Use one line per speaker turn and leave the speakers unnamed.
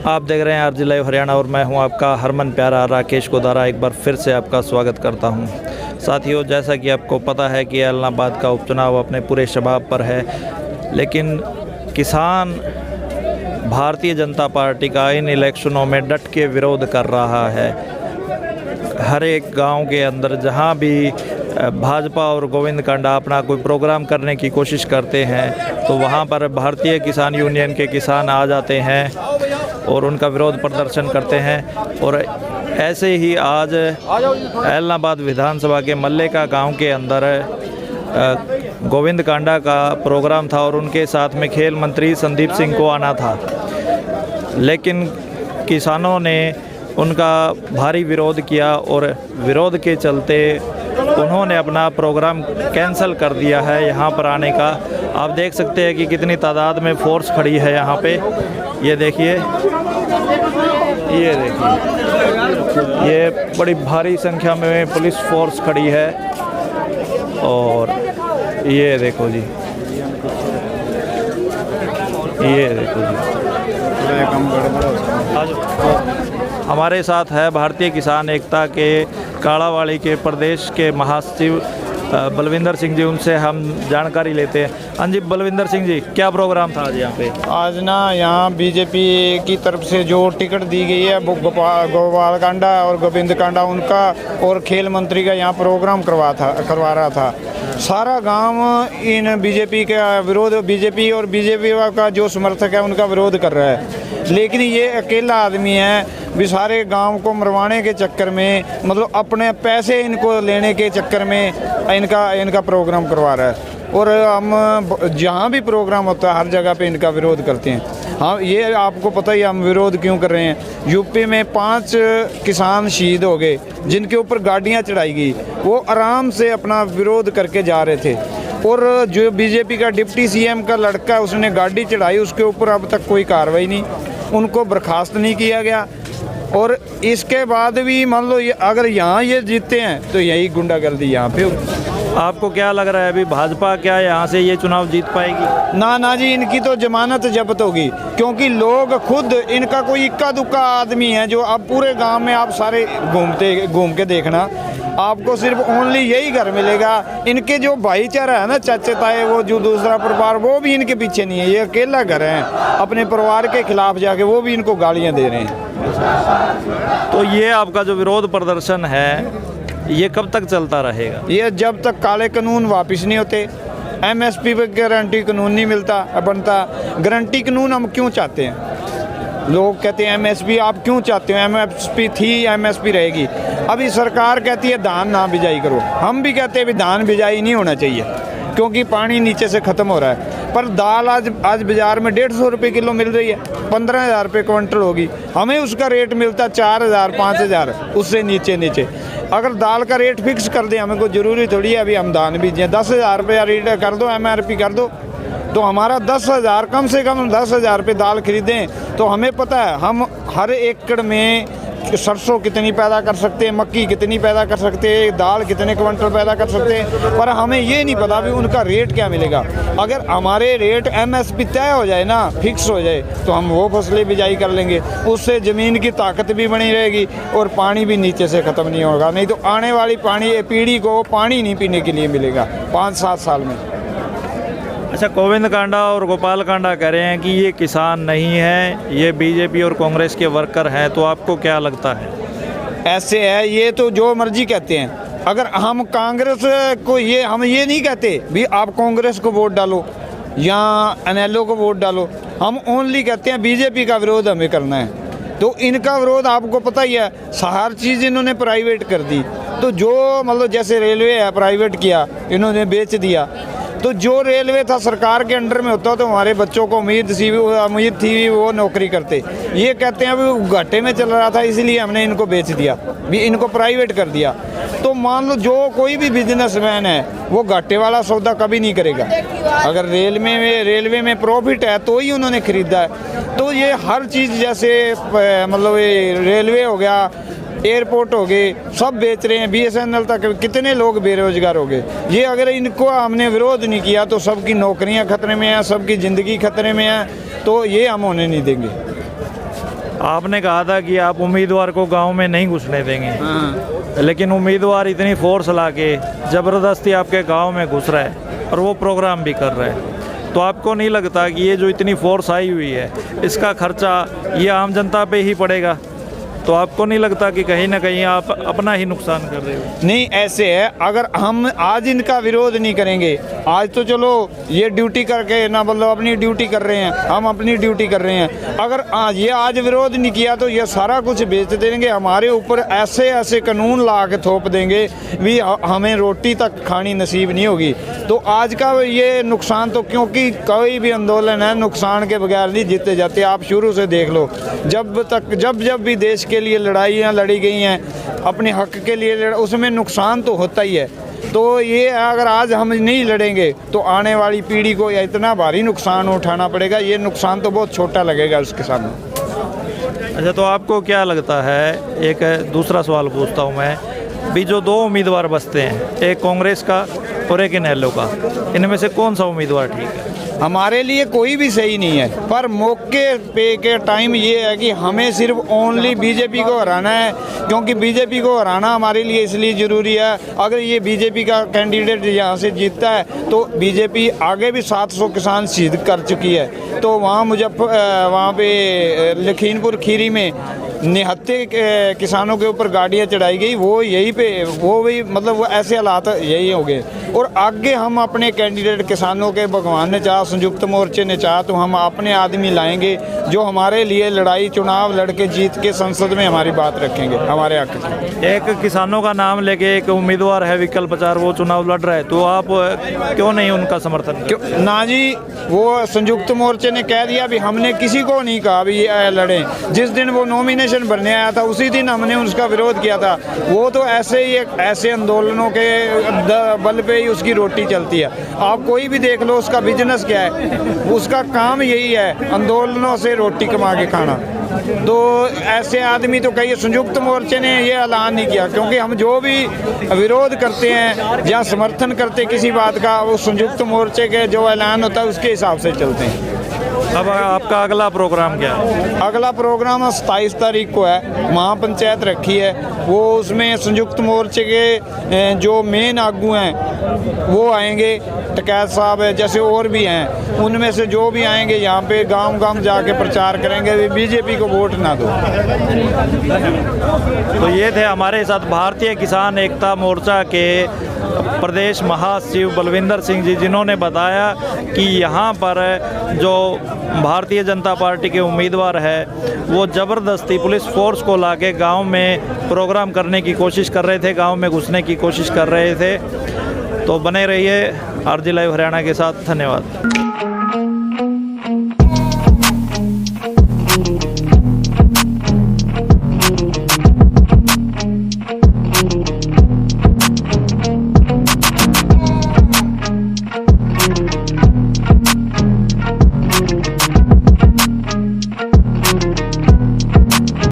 आप देख रहे हैं आरजे लाइव हरियाणा और मैं हूं आपका हरमन प्यारा राकेश गोदारा। एक बार फिर से आपका स्वागत करता हूं। साथियों, जैसा कि आपको पता है कि ऐलनाबाद का उपचुनाव अपने पूरे शबाब पर है, लेकिन किसान भारतीय जनता पार्टी का इन इलेक्शनों में डट के विरोध कर रहा है। हर एक गांव के अंदर जहां भी भाजपा और गोविंद कांडा अपना कोई प्रोग्राम करने की कोशिश करते हैं तो वहां पर भारतीय किसान यूनियन के किसान आ जाते हैं और उनका विरोध प्रदर्शन करते हैं। और ऐसे ही आज ऐलनाबाद विधानसभा के मल्लेका गांव के अंदर गोविंद कांडा का प्रोग्राम था और उनके साथ में खेल मंत्री संदीप सिंह को आना था, लेकिन किसानों ने उनका भारी विरोध किया और विरोध के चलते उन्होंने अपना प्रोग्राम कैंसिल कर दिया है यहाँ पर आने का। आप देख सकते हैं कि कितनी तादाद में फोर्स खड़ी है यहाँ पे। ये देखिए, ये बड़ी भारी संख्या में पुलिस फोर्स खड़ी है। और ये देखो जी, ये देखो जी, हमारे साथ है भारतीय किसान एकता के काड़ावाड़ी के प्रदेश के महासचिव बलविंदर सिंह जी। उनसे हम जानकारी लेते हैं। हाँ जी, बलविंदर सिंह जी, क्या प्रोग्राम था आज यहाँ पे?
आज ना यहाँ बीजेपी की तरफ से जो टिकट दी गई है वो गोपाल कांडा और गोविंद कांडा उनका और खेल मंत्री का यहाँ प्रोग्राम करवा रहा था। सारा गांव इन बीजेपी का विरोध, बीजेपी और बीजेपी का जो समर्थक है उनका विरोध कर रहा है, लेकिन ये अकेला आदमी है भी सारे गांव को मरवाने के चक्कर में, मतलब अपने पैसे इनको लेने के चक्कर में इनका प्रोग्राम करवा रहा है। और हम जहाँ भी प्रोग्राम होता है हर जगह पे इनका विरोध करते हैं। हाँ, ये आपको पता ही हम विरोध क्यों कर रहे हैं। यूपी में 5 किसान शहीद हो गए जिनके ऊपर गाड़ियाँ चढ़ाई गई, वो आराम से अपना विरोध करके जा रहे थे। और जो बीजेपी का डिप्टी सीएम का लड़का उसने गाड़ी चढ़ाई, उसके ऊपर अब तक कोई कार्रवाई नहीं, उनको बर्खास्त नहीं किया गया। और इसके बाद भी मान लो अगर यहाँ ये जीतते हैं तो यही गुंडागर्दी यहाँ पे होगी।
आपको क्या लग रहा है अभी भाजपा क्या यहाँ से ये चुनाव जीत पाएगी?
ना जी, इनकी तो जमानत जब्त होगी, क्योंकि लोग खुद, इनका कोई इक्का दुक्का आदमी है जो अब पूरे गांव में आप सारे घूम के देखना, आपको सिर्फ ओनली यही घर मिलेगा। इनके जो भाईचारा है ना, चाचे ताए, वो जो दूसरा परिवार, वो भी इनके पीछे नहीं है। ये अकेला घर है, अपने परिवार के खिलाफ जाके वो भी इनको गालियाँ दे रहे हैं।
तो ये आपका जो विरोध प्रदर्शन है ये कब तक चलता रहेगा?
ये जब तक काले कानून वापस नहीं होते, एमएसपी पे गारंटी कानून नहीं बनता। गारंटी कानून हम क्यों चाहते हैं? लोग कहते हैं एमएसपी आप क्यों चाहते हो? एमएसपी थी, एमएसपी रहेगी। अभी सरकार कहती है धान ना बिजाई करो, हम भी कहते हैं भी धान बिजाई नहीं होना चाहिए क्योंकि पानी नीचे से ख़त्म हो रहा है। पर दाल आज बाज़ार में 150 रुपये किलो मिल रही है, 15,000 रुपये क्विंटल होगी। हमें उसका रेट मिलता 4,000 5,000, उससे नीचे। अगर दाल का रेट फिक्स कर दें, हमें कोई ज़रूरी थोड़ी है अभी हम धान बीजें। 10,000 रुपये रेट कर दो, MRP कर दो, तो हमारा 10,000, कम से कम 10,000 रुपये दाल खरीदें तो हमें पता है हम हर एकड़ में सरसों कितनी पैदा कर सकते हैं, मक्की कितनी पैदा कर सकते हैं, दाल कितने क्विंटल पैदा कर सकते हैं। पर हमें ये नहीं पता भी उनका रेट क्या मिलेगा। अगर हमारे रेट MSP तय हो जाए ना, फिक्स हो जाए, तो हम वो फसलें बिजाई कर लेंगे। उससे ज़मीन की ताकत भी बनी रहेगी और पानी भी नीचे से ख़त्म नहीं होगा। नहीं तो आने वाली पीढ़ी को पानी नहीं पीने के लिए मिलेगा 5-7 साल में।
अच्छा, गोविंद कांडा और गोपाल कांडा कह रहे हैं कि ये किसान नहीं है, ये बीजेपी और कांग्रेस के वर्कर हैं, तो आपको क्या लगता है?
ऐसे है, ये तो जो मर्जी कहते हैं। अगर हम कांग्रेस को हम ये नहीं कहते भी आप कांग्रेस को वोट डालो या NLO को वोट डालो, हम ओनली कहते हैं बीजेपी का विरोध हमें करना है। तो इनका विरोध आपको पता ही है, हर चीज़ इन्होंने प्राइवेट कर दी। तो जो मतलब जैसे रेलवे है, प्राइवेट किया, इन्होंने बेच दिया। तो जो रेलवे था सरकार के अंडर में होता तो हमारे बच्चों को उम्मीद थी वो नौकरी करते। ये कहते हैं अभी घाटे में चल रहा था इसलिए हमने इनको बेच दिया, भी इनको प्राइवेट कर दिया। तो मान लो जो कोई भी बिजनेसमैन है वो घाटे वाला सौदा कभी नहीं करेगा। अगर रेलवे में प्रॉफिट है तो ही उन्होंने खरीदा है। तो ये हर चीज़ जैसे मतलब ये रेलवे हो गया, एयरपोर्ट हो गए, सब बेच रहे हैं। BSNL तक कितने लोग बेरोजगार हो गए। ये अगर इनको हमने विरोध नहीं किया तो सबकी नौकरियां खतरे में हैं, सबकी ज़िंदगी खतरे में है। तो ये हम होने नहीं देंगे।
आपने कहा था कि आप उम्मीदवार को गांव में नहीं घुसने देंगे, लेकिन उम्मीदवार इतनी फोर्स लाके ज़बरदस्ती आपके गांव में घुस रहा है और वो प्रोग्राम भी कर रहे हैं। तो आपको नहीं लगता कि ये जो इतनी फोर्स आई हुई है इसका खर्चा ये आम जनता पे ही पड़ेगा? तो आपको नहीं लगता कि कहीं ना कहीं आप अपना ही नुकसान कर रहे हो?
नहीं, ऐसे है, अगर हम आज इनका विरोध नहीं करेंगे, आज तो चलो ये ड्यूटी करके ना मतलब अपनी ड्यूटी कर रहे हैं, हम अपनी ड्यूटी कर रहे हैं, अगर ये आज विरोध नहीं किया तो ये सारा कुछ बेच देंगे, हमारे ऊपर ऐसे ऐसे कानून ला के थोप देंगे भी हमें रोटी तक खानी नसीब नहीं होगी। तो आज का ये नुकसान तो, क्योंकि कोई भी आंदोलन है नुकसान के बगैर नहीं जीते जाते। आप शुरू से देख लो, जब भी देश के लिए लड़ाइयाँ लड़ी गई हैं, अपने हक के लिए उसमें नुकसान तो होता ही है। तो ये अगर आज हम नहीं लड़ेंगे तो आने वाली पीढ़ी को इतना भारी नुकसान उठाना पड़ेगा। ये नुकसान तो बहुत छोटा लगेगा उसके सामने।
अच्छा, तो आपको क्या लगता है, एक दूसरा सवाल पूछता हूँ मैं भी, जो दो उम्मीदवार बचते हैं, एक कांग्रेस का और एक इनेलो का, इनमें से कौन सा उम्मीदवार ठीक है?
हमारे लिए कोई भी सही नहीं है, पर मौके पे के टाइम ये है कि हमें सिर्फ ओनली बीजेपी को हराना है, क्योंकि बीजेपी को हराना हमारे लिए इसलिए ज़रूरी है। अगर ये बीजेपी का कैंडिडेट यहाँ से जीतता है तो बीजेपी आगे भी 700 किसान शहीद कर चुकी है। तो वहाँ पे लखीमपुर खीरी में निहत्थे किसानों के ऊपर गाड़ियाँ चढ़ाई गई, वो यही पे वो भी मतलब वो ऐसे हालात यही हो गए। और आगे हम अपने कैंडिडेट किसानों के, भगवान ने चाहा, संयुक्त मोर्चे ने चाहा, तो हम अपने आदमी लाएंगे जो हमारे लिए लड़ाई चुनाव लड़के जीत के संसद में हमारी बात रखेंगे, हमारे हक की।
एक किसानों का नाम लेके एक उम्मीदवार है विकल्प प्रचार, वो चुनाव लड़ रहा है, तो आप क्यों नहीं उनका समर्थन
क्यों ना जी? वो संयुक्त मोर्चे ने कह दिया भी हमने किसी को नहीं कहा भी ये लड़ें। जिस दिन वो नॉमिनेशन भरने आया था उसी दिन हमने उसका विरोध किया था। वो तो ऐसे ही ऐसे आंदोलनों के बल पे ही उसकी रोटी चलती है। आप कोई भी देख लो, उसका बिजनेस क्या है, उसका काम यही है आंदोलनों से रोटी कमा के खाना। तो ऐसे आदमी तो कहिए, संयुक्त मोर्चे ने ये ऐलान नहीं किया, क्योंकि हम जो भी विरोध करते हैं या समर्थन करते किसी बात का, वो संयुक्त मोर्चे के जो ऐलान होता है उसके हिसाब से चलते हैं।
अब आपका अगला प्रोग्राम क्या है?
अगला प्रोग्राम 27 तारीख को है, महापंचायत रखी है। वो उसमें संयुक्त मोर्चे के जो मेन आगू हैं वो आएंगे, टकैत साहब है, जैसे और भी हैं, उनमें से जो भी आएंगे यहाँ पे गांव-गांव जाके प्रचार करेंगे बीजेपी को वोट ना दो।
तो ये थे हमारे साथ भारतीय किसान एकता मोर्चा के प्रदेश महासचिव बलविंदर सिंह जी, जिन्होंने बताया कि यहाँ पर जो भारतीय जनता पार्टी के उम्मीदवार है वो ज़बरदस्ती पुलिस फोर्स को लाके गांव में प्रोग्राम करने की कोशिश कर रहे थे, गांव में घुसने की कोशिश कर रहे थे। तो बने रहिए RG लाइव हरियाणा के साथ। धन्यवाद।